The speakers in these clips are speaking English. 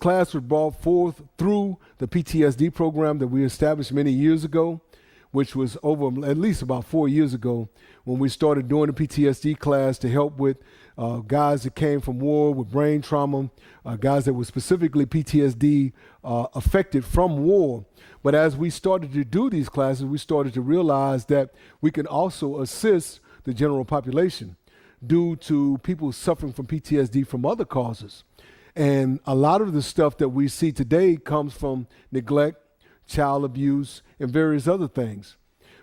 class was brought forth through the PTSD program that we established many years ago, which was over at least about 4 years ago when we started doing the PTSD class to help with guys that came from war with brain trauma, guys that were specifically PTSD affected from war. But as we started to do these classes, we started to realize that we can also assist the general population due to people suffering from PTSD from other causes. And a lot of the stuff that we see today comes from neglect, child abuse, and various other things.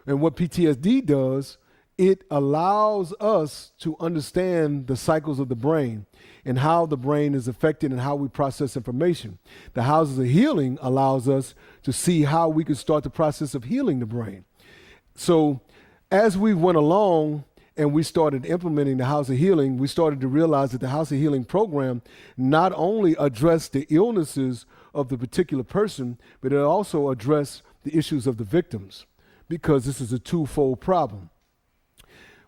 And what PTSD does, it allows us to understand the cycles of the brain and how the brain is affected and how we process information. The houses of healing allows us to see how we can start the process of healing the brain. So as we went along and we started implementing the House of Healing, we started to realize that the House of Healing program not only addressed the illnesses of the particular person, but it also addressed the issues of the victims, because this is a twofold problem.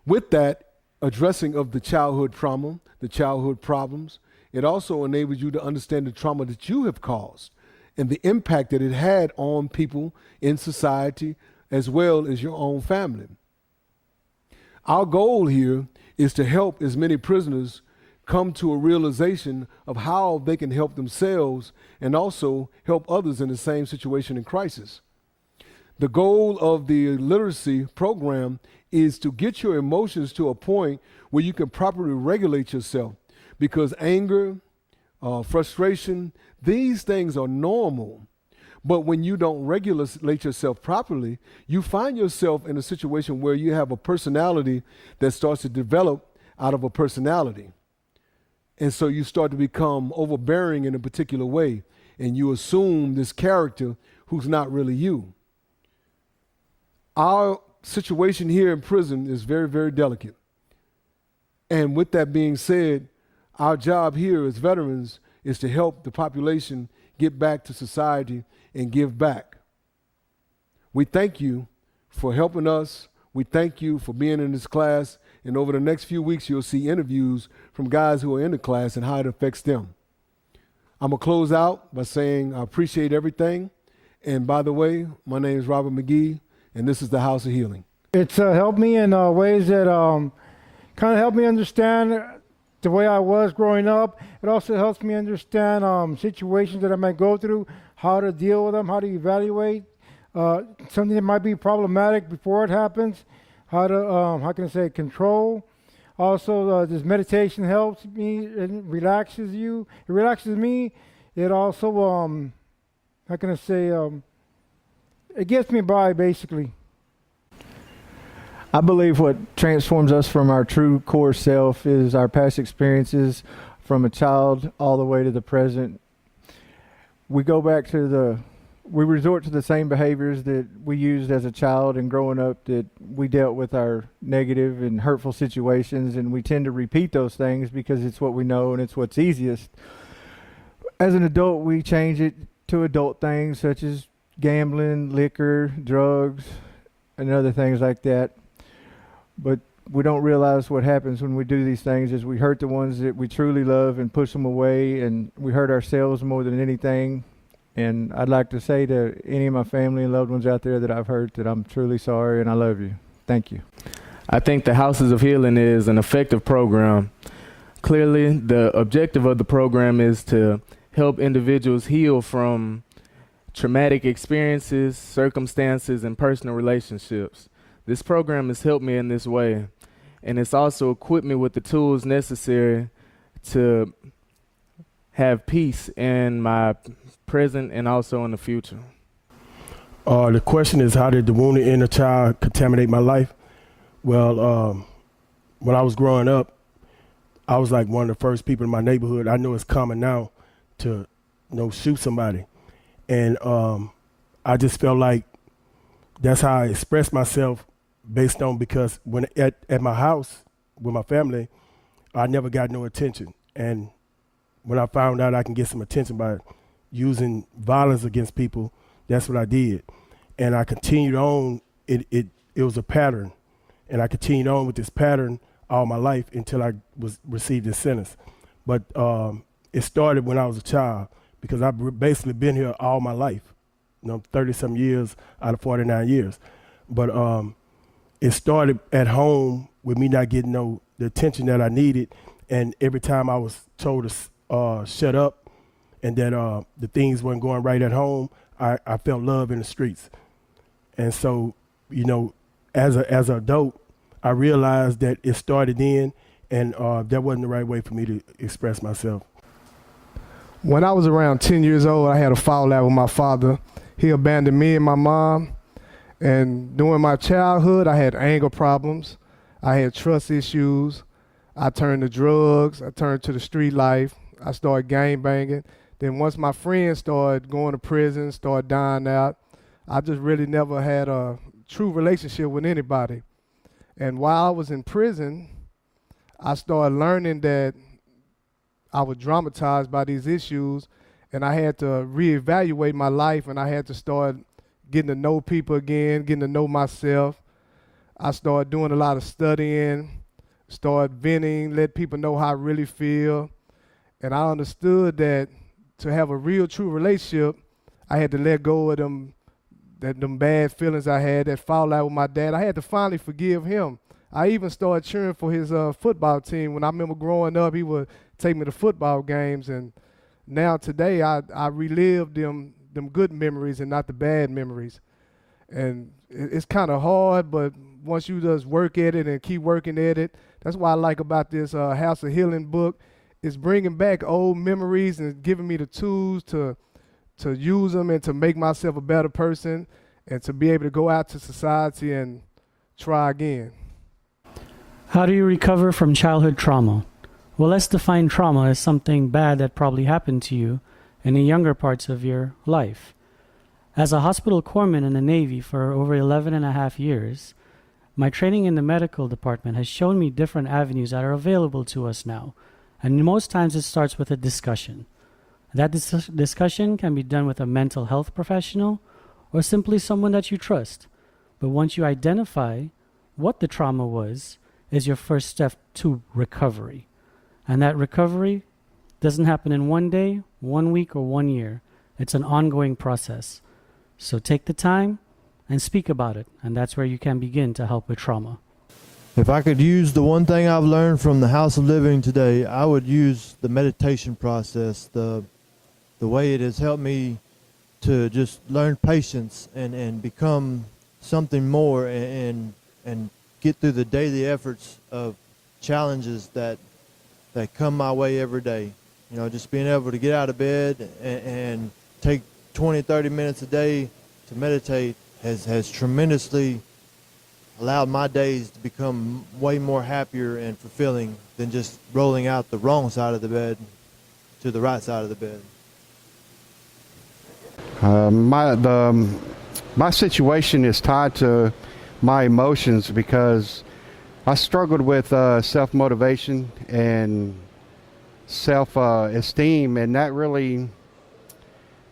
With that addressing of the childhood trauma, the childhood problems, it also enables you to understand the trauma that you have caused and the impact that it had on people in society as well as your own family. Our goal here is to help as many prisoners come to a realization of how they can help themselves and also help others in the same situation in crisis. The goal of the literacy program is to get your emotions to a point where you can properly regulate yourself, because anger, frustration, these things are normal. But when you don't regulate yourself properly, you find yourself in a situation where you have a personality that starts to develop out of a personality. And so you start to become overbearing in a particular way, and you assume this character who's not really you. Our situation here in prison is very, very delicate. And with that being said, our job here as veterans is to help the population get back to society and give back. We thank you for helping us. We thank you for being in this class. And over the next few weeks, you'll see interviews from guys who are in the class and how it affects them. I'm going to close out by saying I appreciate everything. And by the way, my name is Robert McGee, and this is the House of Healing. It's helped me in ways that kind of helped me understand the way I was growing up. It also helps me understand situations that I might go through, how to deal with them, how to evaluate something that might be problematic before it happens, how to, how can I say, control. Also, this meditation helps me and relaxes you. It relaxes me. It also, how can I say, it gets me by, basically. I believe what transforms us from our true core self is our past experiences from a child all the way to the present. We go back to we resort to the same behaviors that we used as a child and growing up, that we dealt with our negative and hurtful situations, and we tend to repeat those things because it's what we know and it's what's easiest. As an adult, we change it to adult things such as gambling, liquor, drugs, and other things like that. But we don't realize what happens when we do these things is we hurt the ones that we truly love and push them away, and we hurt ourselves more than anything. And I'd like to say to any of my family and loved ones out there that I've hurt that I'm truly sorry and I love you. Thank you. I think the Houses of Healing is an effective program. Clearly, the objective of the program is to help individuals heal from traumatic experiences, circumstances, and personal relationships. This program has helped me in this way, and it's also equipped me with the tools necessary to have peace in my present and also in the future. The question is, how did the wounded inner child contaminate my life? Well, when I was growing up, I was like one of the first people in my neighborhood. I know it's common now to, shoot somebody. And I just felt like that's how I expressed myself based on, because when at my house with my family, I never got no attention. And when I found out I can get some attention by using violence against people, that's what I did. And I continued on. It was a pattern. And I continued on with this pattern all my life until I received this sentence. But it started when I was a child, because I've basically been here all my life, 30-some years out of 49 years. But it started at home with me not getting the attention that I needed, and every time I was told to shut up and that the things weren't going right at home, I felt love in the streets. And so, as an adult, I realized that it started then, and that wasn't the right way for me to express myself. When I was around 10 years old, I had a fallout with my father. He abandoned me and my mom. And during my childhood, I had anger problems. I had trust issues. I turned to drugs. I turned to the street life. I started gang banging. Then once my friends started going to prison, started dying out, I just really never had a true relationship with anybody. And while I was in prison, I started learning that I was traumatized by these issues, and I had to reevaluate my life, and I had to start getting to know people again, getting to know myself. I started doing a lot of studying, started venting, let people know how I really feel. And I understood that to have a real, true relationship, I had to let go of them bad feelings I had, that fallout with my dad. I had to finally forgive him. I even started cheering for his football team. When I remember growing up, he would take me to football games, and now today I relive them good memories and not the bad memories. And it's kind of hard, but once you just work at it and keep working at it, that's what I like about this House of Healing book. It's bringing back old memories and giving me the tools to use them and to make myself a better person and to be able to go out to society and try again. How do you recover from childhood trauma? Well, let's define trauma as something bad that probably happened to you in the younger parts of your life. As a hospital corpsman in the Navy for over 11 and a half years, my training in the medical department has shown me different avenues that are available to us now. And most times it starts with a discussion. That discussion can be done with a mental health professional or simply someone that you trust. But once you identify what the trauma was, is your first step to recovery. And that recovery doesn't happen in 1 day, 1 week, or 1 year. It's an ongoing process. So take the time and speak about it. And that's where you can begin to help with trauma. If I could use the one thing I've learned from the House of Living today, I would use the meditation process, the way it has helped me to just learn patience and become something more and get through the daily efforts of challenges that come my way every day. Just being able to get out of bed and take 20, 30 minutes a day to meditate has tremendously allowed my days to become way more happier and fulfilling than just rolling out the wrong side of the bed to the right side of the bed. My situation is tied to my emotions because I struggled with self-motivation and self-esteem, and that really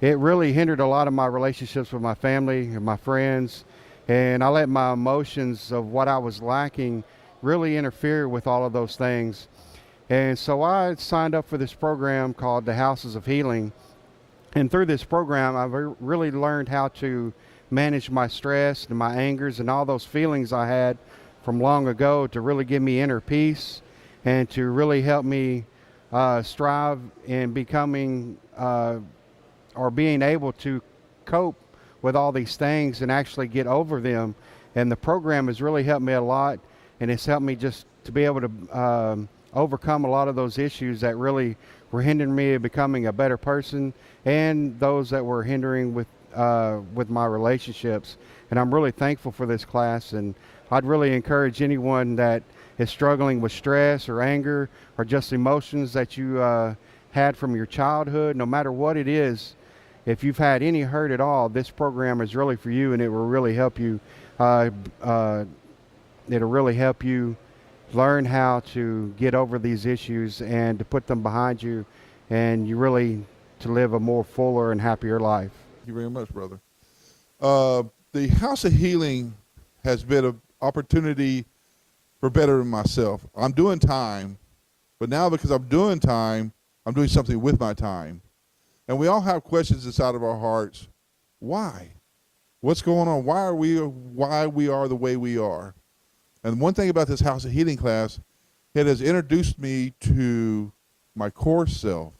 hindered a lot of my relationships with my family and my friends, and I let my emotions of what I was lacking really interfere with all of those things. And so I signed up for this program called the Houses of Healing, and through this program I've really learned how to manage my stress and my angers and all those feelings I had from long ago to really give me inner peace and to really help me strive in becoming or being able to cope with all these things and actually get over them. And the program has really helped me a lot, and it's helped me just to be able to overcome a lot of those issues that really were hindering me of becoming a better person and those that were hindering with my relationships. And I'm really thankful for this class, and I'd really encourage anyone that is struggling with stress or anger or just emotions that you had from your childhood, no matter what it is. If you've had any hurt at all, this program is really for you, and it will really help you. It'll really help you learn how to get over these issues and to put them behind you, and you really to live a more fuller and happier life. Thank you very much, brother. The House of Healing has been an opportunity for bettering myself. I'm doing time, but now because I'm doing time, I'm doing something with my time. And we all have questions inside of our hearts. Why? What's going on? Why we are the way we are? And one thing about this House of Healing class, it has introduced me to my core self.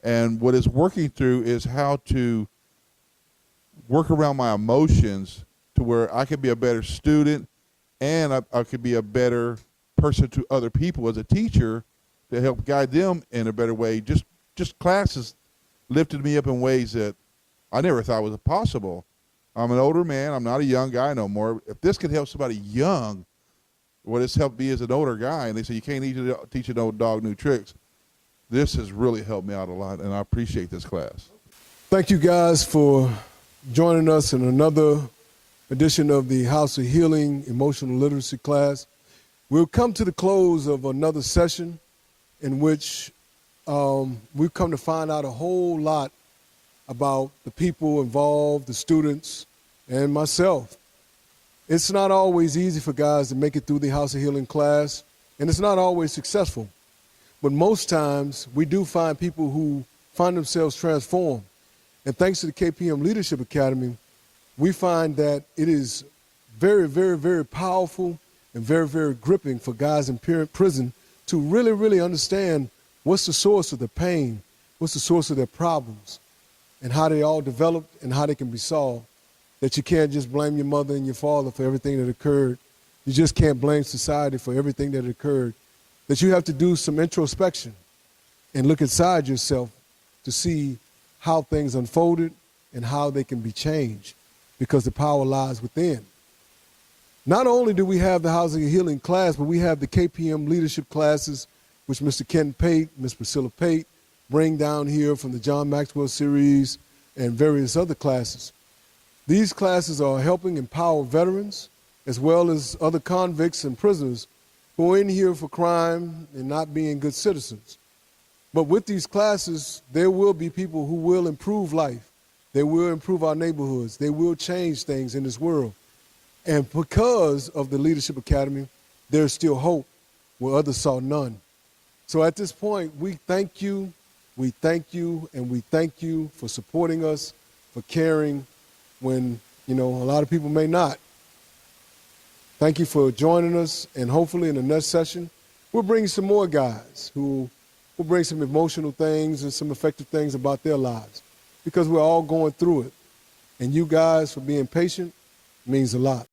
And what it's working through is how to work around my emotions to where I can be a better student and I could be a better person to other people as a teacher to help guide them in a better way. Just classes lifted me up in ways that I never thought was possible. I'm an older man. I'm not a young guy no more. If this could help somebody young, what it's helped me as an older guy, and they say you can't teach an old dog new tricks, this has really helped me out a lot, and I appreciate this class. Thank you guys for joining us in another edition of the House of Healing Emotional Literacy class. We'll come to the close of another session in which we've come to find out a whole lot about the people involved, the students, and myself. It's not always easy for guys to make it through the House of Healing class, and it's not always successful. But most times, we do find people who find themselves transformed. And thanks to the KPM Leadership Academy, we find that it is very, very, very powerful and very, very gripping for guys in prison to really, really understand what's the source of the pain, what's the source of their problems, and how they all developed and how they can be solved. That you can't just blame your mother and your father for everything that occurred. You just can't blame society for everything that occurred. That you have to do some introspection and look inside yourself to see how things unfolded and how they can be changed, because the power lies within. Not only do we have the Housing and Healing class, but we have the KPM leadership classes, which Mr. Ken Pate, Ms. Priscilla Pate bring down here from the John Maxwell series and various other classes. These classes are helping empower veterans as well as other convicts and prisoners who are in here for crime and not being good citizens. But with these classes, there will be people who will improve life. They will improve our neighborhoods. They will change things in this world. And because of the Leadership Academy, there's still hope where others saw none. So at this point, we thank you, and we thank you for supporting us, for caring when, a lot of people may not. Thank you for joining us, and hopefully in the next session, we'll bring some more guys who will bring some emotional things and some effective things about their lives, because we're all going through it. And you guys, for being patient, means a lot.